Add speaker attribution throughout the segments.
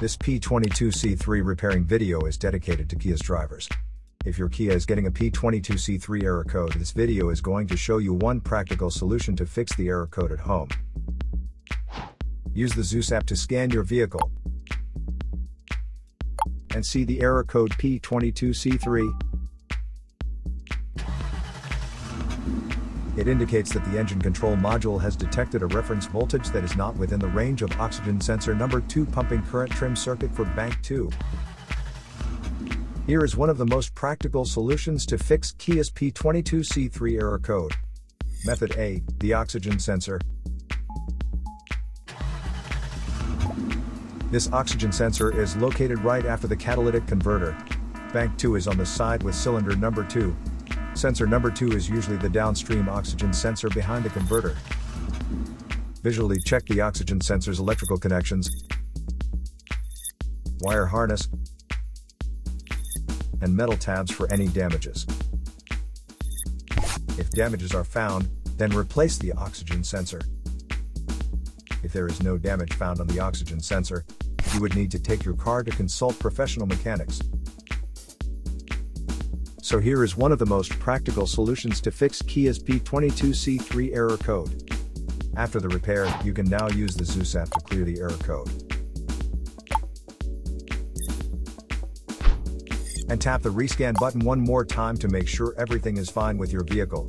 Speaker 1: This P22C3 repairing video is dedicated to Kia's drivers. If your Kia is getting a P22C3 error code, this video is going to show you one practical solution to fix the error code at home. Use the Zeus app to scan your vehicle and see the error code P22C3. It indicates that the engine control module has detected a reference voltage that is not within the range of oxygen sensor number 2 pumping current trim circuit for bank 2. Here is one of the most practical solutions to fix Kia's P22C3 error code. Method A, the oxygen sensor. This oxygen sensor is located right after the catalytic converter. Bank 2 is on the side with cylinder number 2. Sensor number 2 is usually the downstream oxygen sensor behind the converter. Visually check the oxygen sensor's electrical connections, wire harness, and metal tabs for any damages. If damages are found, then replace the oxygen sensor. If there is no damage found on the oxygen sensor, you would need to take your car to consult professional mechanics. So here is one of the most practical solutions to fix Kia's P22C3 error code. After the repair, you can now use the Zeus app to clear the error code. And tap the rescan button one more time to make sure everything is fine with your vehicle.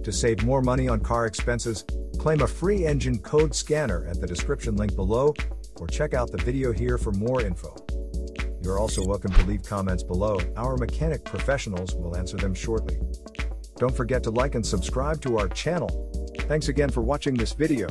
Speaker 1: To save more money on car expenses, claim a free engine code scanner at the description link below, or check out the video here for more info. You're also welcome to leave comments below. Our mechanic professionals will answer them shortly. Don't forget to like and subscribe to our channel. Thanks again for watching this video.